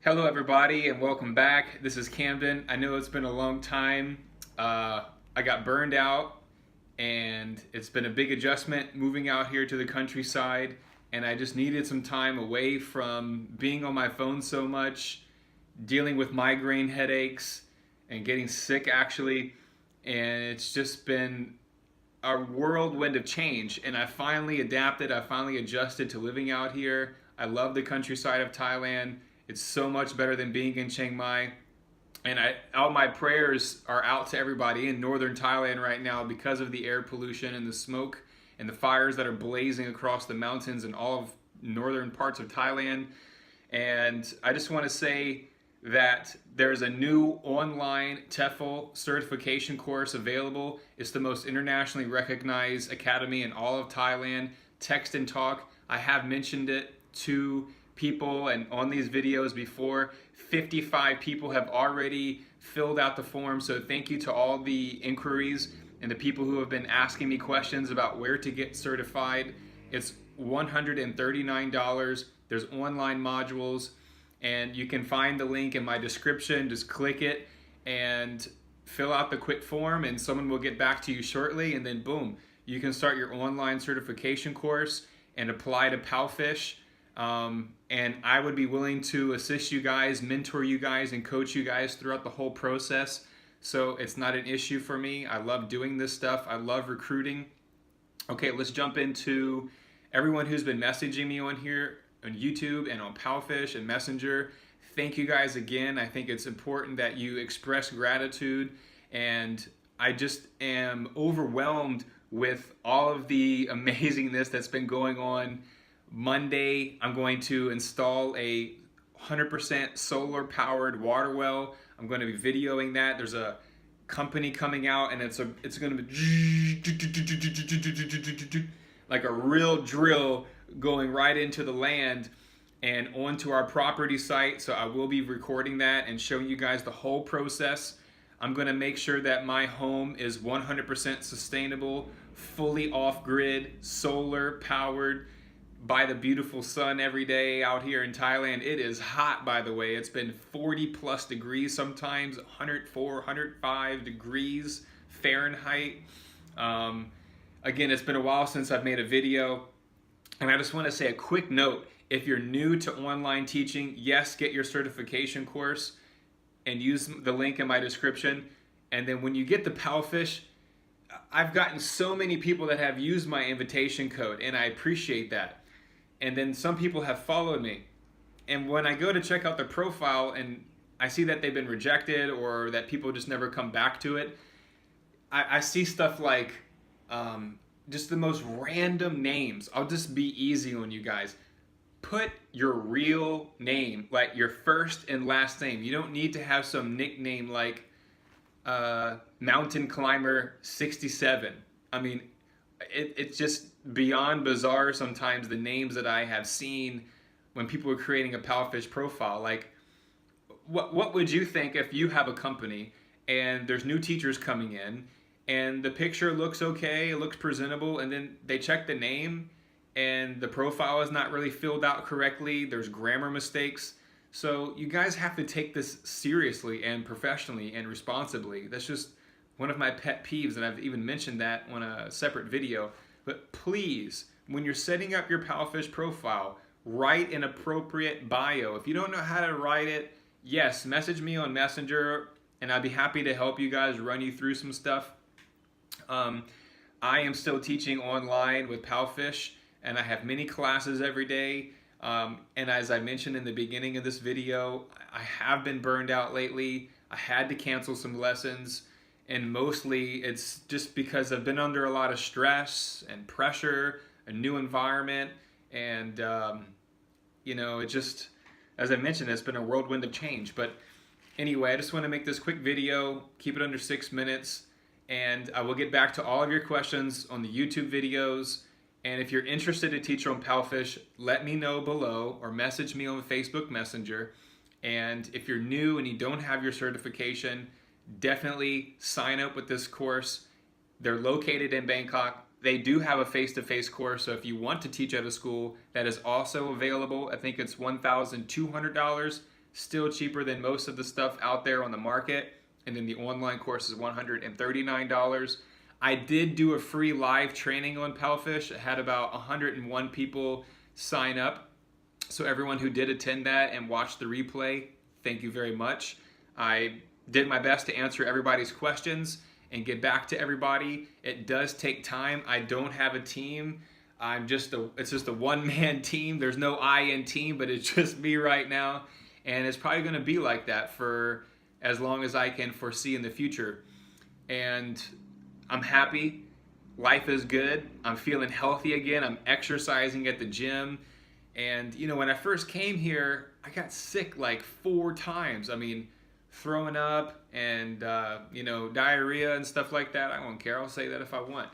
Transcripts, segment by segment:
Hello everybody and welcome back. This is Camden. I know it's been a long time. I got burned out and it's been a big adjustment moving out here to the countryside, and I just needed some time away from being on my phone so much, dealing with migraine headaches and getting sick actually, and it's just been a whirlwind of change, and I finally adapted. I finally adjusted to living out here. I love the countryside of Thailand. It's so much better than being in Chiang Mai. And all my prayers are out to everybody in northern Thailand right now because of the air pollution and the smoke and the fires that are blazing across the mountains in all of northern parts of Thailand. And I just want to say that there's a new online TEFL certification course available. It's the most internationally recognized academy in all of Thailand, Text and Talk. I have mentioned it to people and on these videos before. 55 people have already filled out the form, so thank you to all the inquiries and the people who have been asking me questions about where to get certified. It's $139. There's online modules, and you can find the link in my description. Just click it and fill out the quick form, and someone will get back to you shortly, and then boom, you can start your online certification course and apply to Palfish. And I would be willing to assist you guys, mentor you guys, and coach you guys throughout the whole process. So it's not an issue for me. I love doing this stuff. I love recruiting. Okay, let's jump into everyone who's been messaging me on here on YouTube and on Palfish and Messenger. Thank you guys again. I think it's important that you express gratitude, and I just am overwhelmed with all of the amazingness that's been going on. Monday, I'm going to install a 100% solar powered water well. I'm going to be videoing that. There's a company coming out, and it's going to be like a real drill going right into the land and onto our property site. So I will be recording that and showing you guys the whole process. I'm going to make sure that my home is 100% sustainable, fully off-grid, solar powered, by the beautiful sun every day out here in Thailand. It is hot, by the way. It's been 40 plus degrees sometimes, 104, 105 degrees Fahrenheit. Again, it's been a while since I've made a video, and I just want to say a quick note. If you're new to online teaching, yes, get your certification course and use the link in my description. And then when you get the Palfish, I've gotten so many people that have used my invitation code, and I appreciate that. And then some people have followed me. And when I go to check out their profile and I see that they've been rejected or that people just never come back to it, I see stuff like just the most random names. I'll just be easy on you guys. Put your real name, like your first and last name. You don't need to have some nickname like Mountain Climber 67. I mean, it's just beyond bizarre sometimes, the names that I have seen when people are creating a Palfish profile. Like, what would you think if you have a company and there's new teachers coming in and the picture looks okay, it looks presentable, and then they check the name and the profile is not really filled out correctly, there's grammar mistakes. So you guys have to take this seriously and professionally and responsibly. That's just one of my pet peeves, and I've even mentioned that on a separate video. But please, when you're setting up your Palfish profile, write an appropriate bio. If you don't know how to write it, yes, message me on Messenger, and I'd be happy to help you guys, run you through some stuff. I am still teaching online with Palfish, and I have many classes every day. And as I mentioned in the beginning of this video, I have been burned out lately. I had to cancel some lessons. And mostly it's just because I've been under a lot of stress and pressure, a new environment, and you know, it just, as I mentioned, it's been a whirlwind of change. But anyway, I just want to make this quick video, keep it under 6 minutes, and I will get back to all of your questions on the YouTube videos. And if you're interested to teach on Palfish, let me know below or message me on Facebook Messenger. And if you're new and you don't have your certification, definitely sign up with this course. They're located in Bangkok. They do have a face-to-face course, so if you want to teach at a school, that is also available. I think it's $1,200. still cheaper than most of the stuff out there on the market. And then the online course is $139. I did do a free live training on Palfish. I had about 101 people sign up. So everyone who did attend that and watch the replay, thank you very much. I did my best to answer everybody's questions and get back to everybody. It does take time. I don't have a team. It's just a one-man team. There's no I in team, but it's just me right now. And it's probably gonna be like that for as long as I can foresee in the future. And I'm happy. Life is good. I'm feeling healthy again. I'm exercising at the gym. And you know, when I first came here, I got sick like 4 times. I mean, throwing up and you know, diarrhea and stuff like that. I don't care. I'll say that if I want.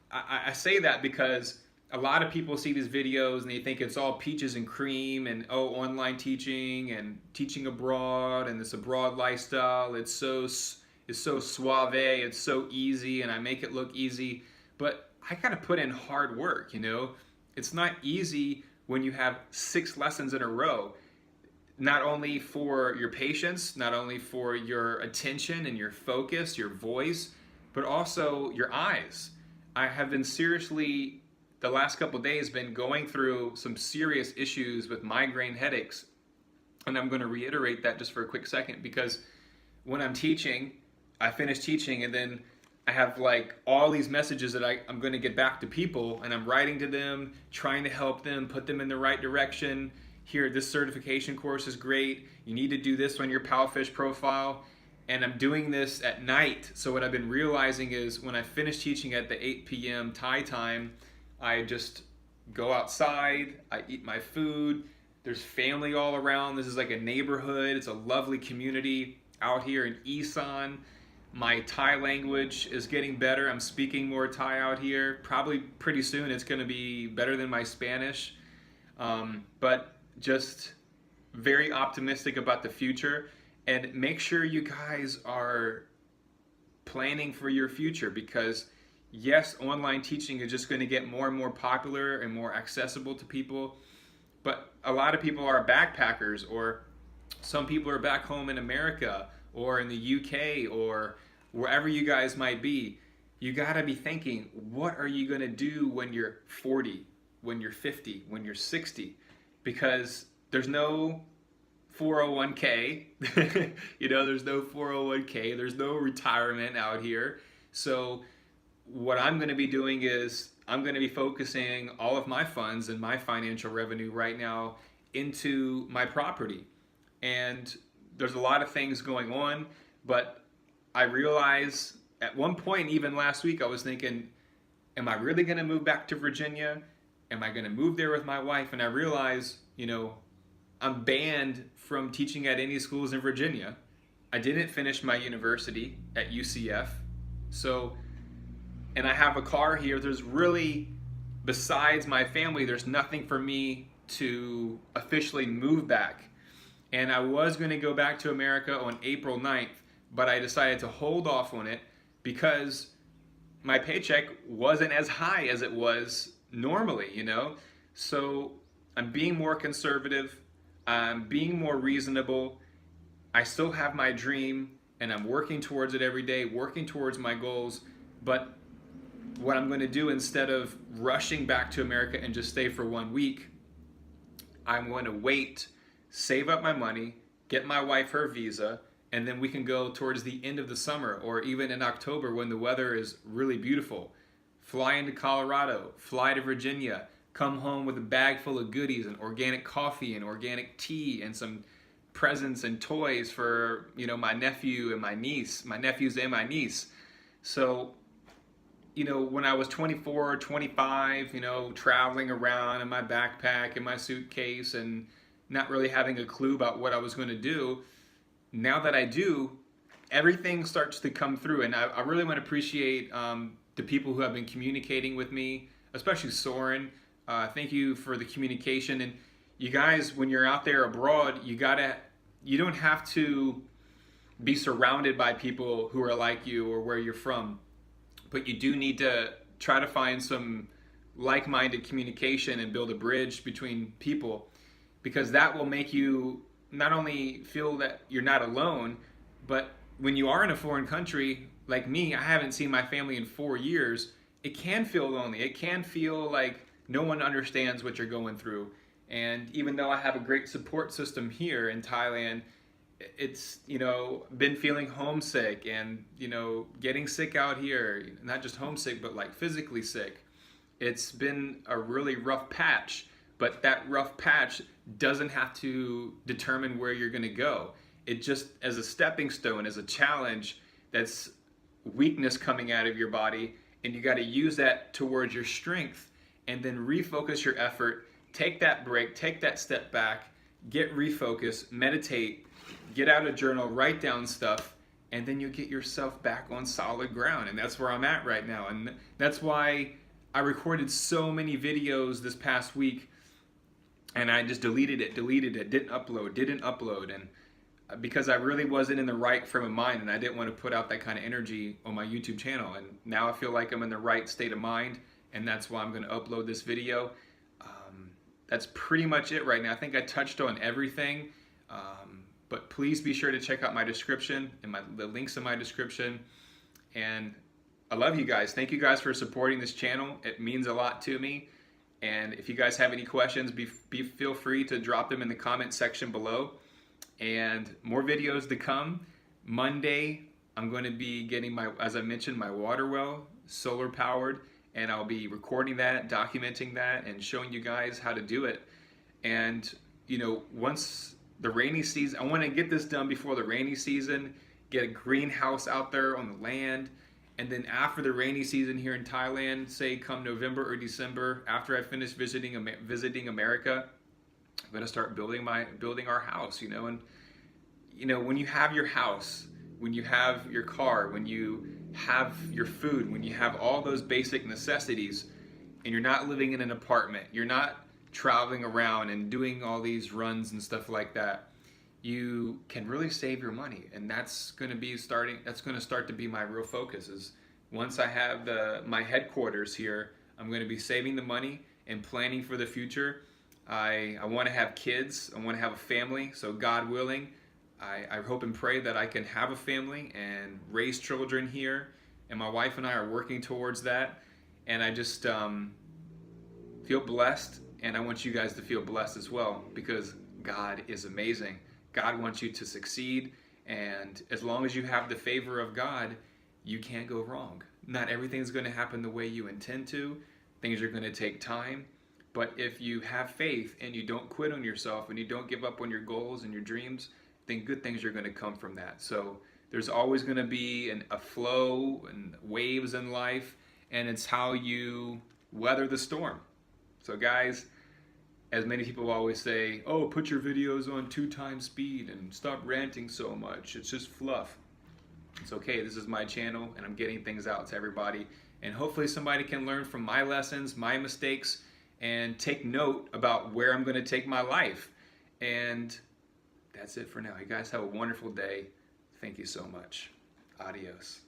I say that because a lot of people see these videos and they think it's all peaches and cream and online teaching and teaching abroad and this abroad lifestyle. It's so suave, it's so easy, and I make it look easy. But I gotta put in hard work, you know? It's not easy when you have 6 lessons in a row. Not only for your patience, not only for your attention and your focus, your voice, but also your eyes. I have been seriously, the last couple of days, been going through some serious issues with migraine headaches. And I'm going to reiterate that just for a quick second, because when I'm teaching, I finish teaching and then I have like all these messages that I'm going to get back to people, and I'm writing to them, trying to help them, put them in the right direction. Here, this certification course is great. You need to do this on your Palfish profile. And I'm doing this at night. So what I've been realizing is when I finish teaching at the 8 p.m. Thai time, I just go outside, I eat my food. There's family all around. This is like a neighborhood. It's a lovely community out here in Isan. My Thai language is getting better. I'm speaking more Thai out here. Probably pretty soon it's going to be better than my Spanish. But just very optimistic about the future. And make sure you guys are planning for your future, because yes, online teaching is just going to get more and more popular and more accessible to people. But a lot of people are backpackers, or some people are back home in America or in the UK or wherever you guys might be. You got to be thinking, what are you going to do when you're 40, when you're 50, when you're 60? Because there's no 401k, you know, there's no 401k, there's no retirement out here. So what I'm going to be doing is I'm going to be focusing all of my funds and my financial revenue right now into my property. And there's a lot of things going on, but I realize at one point, even last week, I was thinking, am I really going to move back to Virginia? Am I going to move there with my wife? And I realized, you know, I'm banned from teaching at any schools in Virginia. I didn't finish my university at UCF. So, and I have a car here. There's really, besides my family, there's nothing for me to officially move back. And I was going to go back to America on April 9th, but I decided to hold off on it because my paycheck wasn't as high as it was normally, you know? So I'm being more conservative. I'm being more reasonable. I still have my dream and I'm working towards it every day, working towards my goals. But what I'm going to do, instead of rushing back to America and just stay for 1 week, I'm going to wait, save up my money, get my wife her visa, and then we can go towards the end of the summer or even in October when the weather is really beautiful. Fly into Colorado, fly to Virginia, come home with a bag full of goodies and organic coffee and organic tea and some presents and toys for, you know, my nephew and my niece, my nephews and my niece. So, you know, when I was 24, 25, you know, traveling around in my backpack and my suitcase and not really having a clue about what I was going to do, now that I do, everything starts to come through. And I really want to appreciate the people who have been communicating with me, especially Soren. Thank you for the communication. And you guys, when you're out there abroad, you don't have to be surrounded by people who are like you or where you're from, but you do need to try to find some like-minded communication and build a bridge between people, because that will make you not only feel that you're not alone, but when you are in a foreign country, like me, I haven't seen my family in 4 years. It can feel lonely. It can feel like no one understands what you're going through. And even though I have a great support system here in Thailand, it's, been feeling homesick and, getting sick out here, not just homesick, but like physically sick. It's been a really rough patch, but that rough patch doesn't have to determine where you're going to go. It just, as a stepping stone, as a challenge, that's weakness coming out of your body, and you got to use that towards your strength, and then refocus your effort. Take that break, take that step back, get refocused, meditate, get out a journal, write down stuff, and then you get yourself back on solid ground. And that's where I'm at right now. And that's why I recorded so many videos this past week, and I just deleted it, didn't upload. And because I really wasn't in the right frame of mind, and I didn't want to put out that kind of energy on my YouTube channel. And now I feel like I'm in the right state of mind, and that's why I'm going to upload this video. That's pretty much it right now. I think I touched on everything, but please be sure to check out my description and the links in my description. And I love you guys. Thank you guys for supporting this channel. It means a lot to me. And if you guys have any questions, feel free to drop them in the comment section below. And more videos to come. Monday, I'm going to be getting as I mentioned, my water well, solar powered, and I'll be recording that, documenting that, and showing you guys how to do it. And, once the rainy season, I want to get this done before the rainy season, get a greenhouse out there on the land. And then after the rainy season here in Thailand, say come November or December, after I finish visiting America, I'm gonna start building our house, And when you have your house, when you have your car, when you have your food, when you have all those basic necessities, and you're not living in an apartment, you're not traveling around and doing all these runs and stuff like that, you can really save your money. And that's going to start to be my real focus. Is once I have my headquarters here, I'm going to be saving the money and planning for the future. I want to have kids. I want to have a family. So God willing, I hope and pray that I can have a family and raise children here. And my wife and I are working towards that. And I just feel blessed. And I want you guys to feel blessed as well, because God is amazing. God wants you to succeed. And as long as you have the favor of God, you can't go wrong. Not everything's going to happen the way you intend to. Things are going to take time. But if you have faith and you don't quit on yourself and you don't give up on your goals and your dreams, then good things are going to come from that. So there's always going to be a flow and waves in life, and it's how you weather the storm. So guys, as many people always say, oh, put your videos on 2x speed and stop ranting so much. It's just fluff. It's okay. This is my channel, and I'm getting things out to everybody. And hopefully somebody can learn from my lessons, my mistakes, and take note about where I'm going to take my life. And that's it for now. You guys have a wonderful day. Thank you so much. Adios.